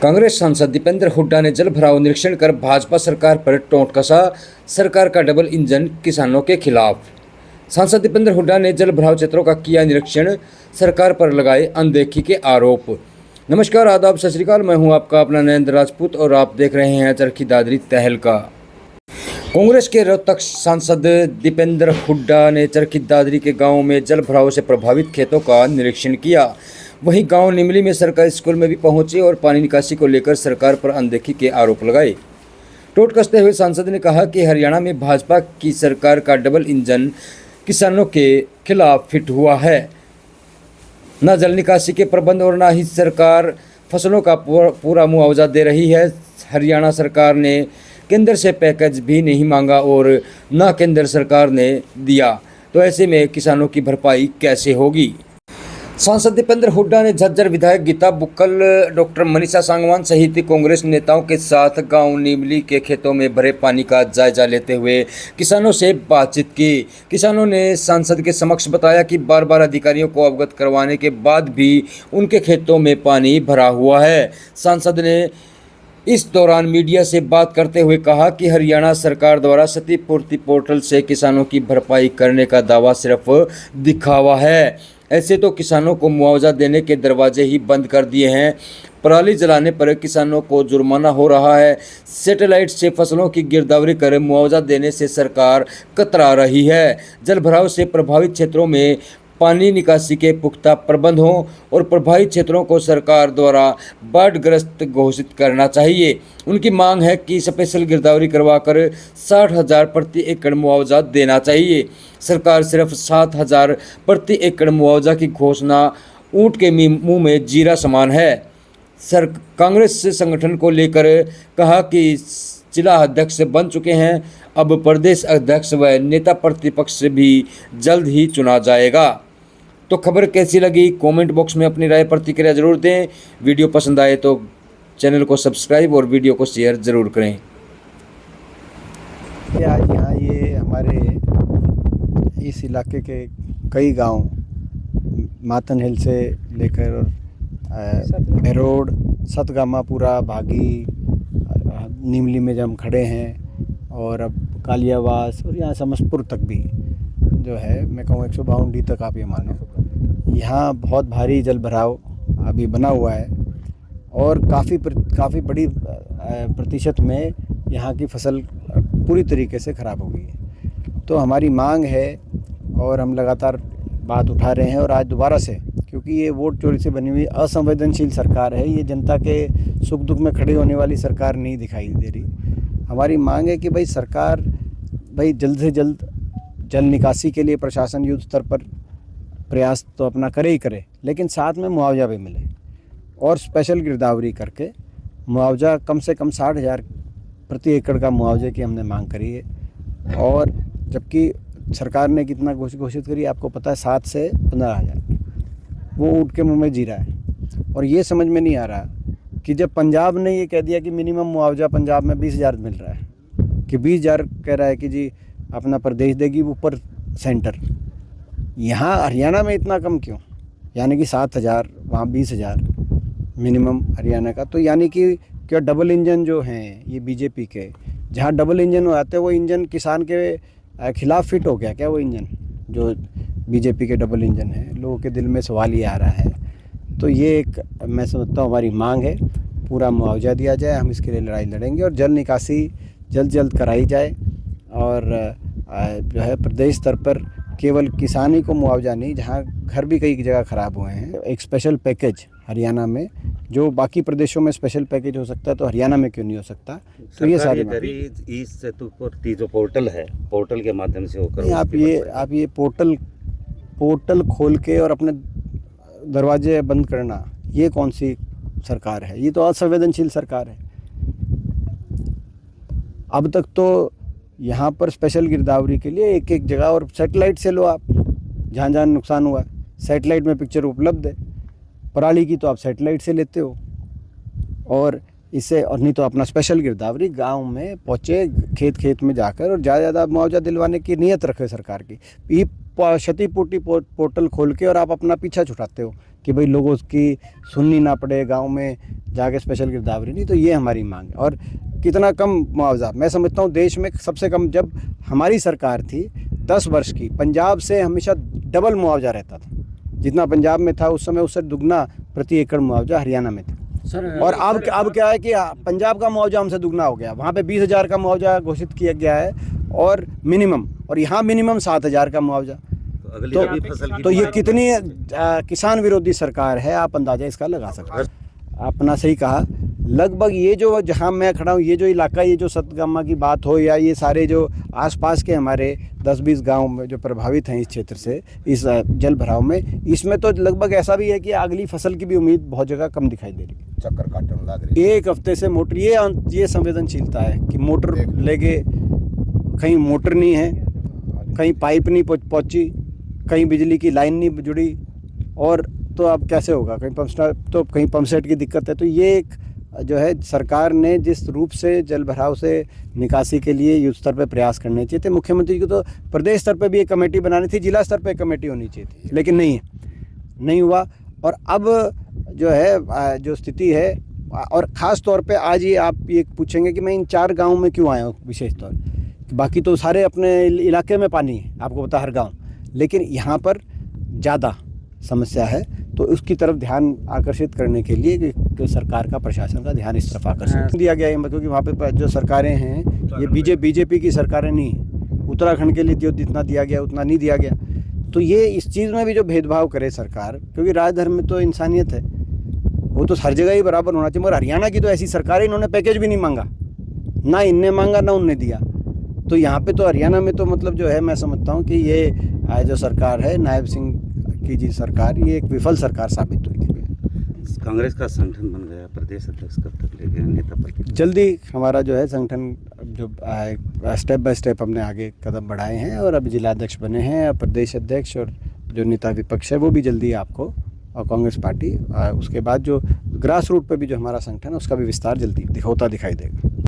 कांग्रेस सांसद दीपेंद्र हुड्डा ने जल भराव निरीक्षण कर भाजपा सरकार पर टोंट कसा। सरकार का डबल इंजन किसानों के खिलाफ। सांसद दीपेंद्र हुड्डा ने जल भराव क्षेत्रों का किया निरीक्षण, सरकार पर लगाए अनदेखी के आरोप। नमस्कार, आदाब, सत श्री अकाल। मैं हूं आपका अपना नरेंद्र राजपूत और आप देख रहे हैं चरखी दादरी तहलका। कांग्रेस के रोहतक सांसद दीपेंद्र हुड्डा ने चरखी दादरी के गांव में जल भराव से प्रभावित खेतों का निरीक्षण किया। वहीं गांव निमली में सरकारी स्कूल में भी पहुंचे और पानी निकासी को लेकर सरकार पर अनदेखी के आरोप लगाए। टोट कसते हुए सांसद ने कहा कि हरियाणा में भाजपा की सरकार का डबल इंजन किसानों के खिलाफ फिट हुआ है। न जल निकासी के प्रबंध और न ही सरकार फसलों का पूरा मुआवजा दे रही है। हरियाणा सरकार ने केंद्र से पैकेज भी नहीं मांगा और न केंद्र सरकार ने दिया, तो ऐसे में किसानों की भरपाई कैसे होगी। सांसद दीपेंद्र हुड्डा ने झज्जर विधायक गीता बुक्कल, डॉक्टर मनीषा सांगवान सहित कांग्रेस नेताओं के साथ गांव नीमली के खेतों में भरे पानी का जायजा लेते हुए किसानों से बातचीत की। किसानों ने सांसद के समक्ष बताया कि बार बार अधिकारियों को अवगत करवाने के बाद भी उनके खेतों में पानी भरा हुआ है। सांसद ने इस दौरान मीडिया से बात करते हुए कहा कि हरियाणा सरकार द्वारा क्षतिपूर्ति पोर्टल से किसानों की भरपाई करने का दावा सिर्फ दिखावा है। ऐसे तो किसानों को मुआवजा देने के दरवाजे ही बंद कर दिए हैं। पराली जलाने पर किसानों को जुर्माना हो रहा है। सैटेलाइट से फसलों की गिरदावरी कर मुआवजा देने से सरकार कतरा रही है। जल भराव से प्रभावित क्षेत्रों में पानी निकासी के पुख्ता प्रबंध हों और प्रभावित क्षेत्रों को सरकार द्वारा बाढ़ग्रस्त घोषित करना चाहिए। उनकी मांग है कि स्पेशल गिरदावरी करवाकर 60,000 प्रति एकड़ मुआवजा देना चाहिए। सरकार सिर्फ 7,000 प्रति एकड़ मुआवजा की घोषणा ऊंट के मुंह में जीरा समान है। कांग्रेस संगठन को लेकर कहा कि जिला अध्यक्ष बन चुके हैं, अब प्रदेश अध्यक्ष व नेता प्रतिपक्ष से भी जल्द ही चुना जाएगा। तो खबर कैसी लगी, कमेंट बॉक्स में अपनी राय प्रतिक्रिया जरूर दें। वीडियो पसंद आए तो चैनल को सब्सक्राइब और वीडियो को शेयर जरूर करें। आज यहाँ ये हमारे इस इलाके के कई गांव मातन हिल से लेकर बेरोड, सतगामापुरा, भागी, नीमली में जब हम खड़े हैं और अब कालियावास और यहाँ समसपुर तक भी जो है, मैं कहूँ 152 तक आप ये मानो, यहाँ बहुत भारी जल भराव अभी बना हुआ है और काफ़ी बड़ी प्रतिशत में यहाँ की फसल पूरी तरीके से ख़राब हो गई है। तो हमारी मांग है और हम लगातार बात उठा रहे हैं और आज दोबारा से, क्योंकि ये वोट चोरी से बनी हुई असंवेदनशील सरकार है, ये जनता के सुख दुख में खड़े होने वाली सरकार नहीं दिखाई दे रही। हमारी मांग है कि सरकार जल्द से जल्द जल निकासी के लिए प्रशासन युद्ध स्तर पर प्रयास तो अपना करे ही करे, लेकिन साथ में मुआवजा भी मिले और स्पेशल गिरदावरी करके मुआवजा कम से कम 60,000 प्रति एकड़ का मुआवजे की हमने मांग करी है। और जबकि सरकार ने कितना घोषित करी आपको पता है, 7 से 15,000, वो ऊँट के मुंह में जीरा है। और ये समझ में नहीं आ रहा कि जब पंजाब ने ये कह दिया कि मिनिमम मुआवजा पंजाब में 20,000 मिल रहा है, कि 20,000 कह रहा है कि जी अपना प्रदेश देगी, ऊपर सेंटर, यहाँ हरियाणा में इतना कम क्यों? यानी कि 7,000, वहाँ 20,000 मिनिमम हरियाणा का। तो यानी कि क्या डबल इंजन जो हैं ये बीजेपी के, जहाँ डबल इंजन हो जाते हैं, वो इंजन किसान के खिलाफ फिट हो गया क्या? वो इंजन जो बीजेपी के डबल इंजन है, लोगों के दिल में सवाल ये आ रहा है। तो ये एक मैं समझता हूँ हमारी मांग है, पूरा मुआवजा दिया जाए, हम इसके लिए लड़ाई लड़ेंगे और जल निकासी जल्द कराई जाए। और जो है प्रदेश स्तर पर केवल किसान ही को मुआवजा नहीं, जहाँ घर भी कई जगह ख़राब हुए हैं, एक स्पेशल पैकेज हरियाणा में, जो बाकी प्रदेशों में स्पेशल पैकेज हो सकता है तो हरियाणा में क्यों नहीं हो सकता? तो ये सारी जो पोर्टल है, पोर्टल के माध्यम से होकर आप ये पोर्टल खोल के और अपने दरवाजे बंद करना, ये कौन सी सरकार है? ये तो असंवेदनशील सरकार है। अब तक तो यहाँ पर स्पेशल गिरदावरी के लिए एक जगह और सैटेलाइट से लो आप, जहाँ नुकसान हुआ सैटेलाइट में पिक्चर उपलब्ध है। पराली की तो आप सैटेलाइट से लेते हो और इससे, और नहीं तो अपना स्पेशल गिरदावरी गांव में पहुँचे, खेत में जाकर और ज़्यादा मुआवजा दिलवाने की नीयत रखे सरकार की। क्षतिपूर्ति पोर्टल खोल के और आप अपना पीछा छुड़ाते हो कि भाई लोगों की सुननी ना पड़े, गांव में जाके स्पेशल गिरदावरी नहीं। तो ये हमारी मांग है। और कितना कम मुआवजा, मैं समझता हूँ देश में सबसे कम, जब हमारी सरकार थी 10 वर्ष की, पंजाब से हमेशा डबल मुआवजा रहता था। जितना पंजाब में था उस समय, उससे दुगना प्रति एकड़ मुआवजा हरियाणा में था। और अब क्या है कि पंजाब का मुआवजा हमसे दुगना हो गया। वहाँ पे 20,000 का मुआवजा घोषित किया गया है और मिनिमम, और यहाँ मिनिमम 7,000 का मुआवजा। तो अगली तो, रबी फसल की तो ये कितनी किसान विरोधी सरकार है, आप अंदाजा इसका लगा सकते हैं। आपने सही कहा, लगभग ये जो जहाँ मैं खड़ा हूँ, ये जो इलाका, ये जो सतगामा की बात हो या ये सारे जो आसपास के हमारे 10-20 गांव में जो प्रभावित हैं इस क्षेत्र से, इस जल भराव में, इसमें तो लगभग ऐसा भी है कि अगली फसल की भी उम्मीद बहुत जगह कम दिखाई दे रही है। चक्कर काटने लग रही है। एक हफ्ते से मोटर, ये संवेदनशीलता है कि मोटर लेके, कहीं मोटर नहीं है, कहीं पाइप नहीं पहुंची, कहीं बिजली की लाइन नहीं जुड़ी, और तो अब कैसे होगा, कहीं पंप सेट की दिक्कत है। तो ये एक जो है, सरकार ने जिस रूप से जल भराव से निकासी के लिए युद्ध स्तर पर प्रयास करने चाहिए थे। मुख्यमंत्री को तो प्रदेश स्तर पर भी एक कमेटी बनानी थी, जिला स्तर पर कमेटी होनी चाहिए थी, लेकिन नहीं हुआ। और अब जो है, जो स्थिति है, और ख़ास तौर पे आज ये आप ये पूछेंगे कि मैं इन 4 गाँव में क्यों आया हूँ विशेष तौर, बाकी तो सारे अपने इलाके में पानी है, आपको पता हर गाँव, लेकिन यहाँ पर ज़्यादा समस्या है। तो उसकी तरफ ध्यान आकर्षित करने के लिए कि सरकार का, प्रशासन का ध्यान इस तरफ आकर्षित दिया गया है, क्योंकि वहाँ पे जो सरकारें हैं ये बीजेपी की सरकारें नहीं हैं। उत्तराखंड के लिए जो जितना दिया गया उतना नहीं दिया गया। तो ये इस चीज़ में भी जो भेदभाव करे सरकार, क्योंकि राजधर्म में तो इंसानियत है, वो तो हर जगह ही बराबर होना चाहिए। मगर हरियाणा की तो ऐसी सरकार है, इन्होंने पैकेज भी नहीं मांगा, ना इनने मांगा ना उनने दिया। तो यहाँ पे तो हरियाणा में तो मतलब जो है, मैं समझता हूँ कि ये जो सरकार है नायब सिंह की जी सरकार, ये एक विफल सरकार साबित हुई है। कांग्रेस का संगठन बन गया, प्रदेश अध्यक्ष कब तक ले गए नेता पद? जल्दी हमारा जो है संगठन जो स्टेप बाय स्टेप हमने आगे कदम बढ़ाए हैं, और अभी जिलाध्यक्ष बने हैं, और प्रदेश अध्यक्ष, और जो नेता विपक्ष है वो भी जल्दी आपको, और कांग्रेस पार्टी, उसके बाद जो ग्रास रूट पे भी जो हमारा संगठन है उसका भी विस्तार जल्दी होता दिखाई देगा।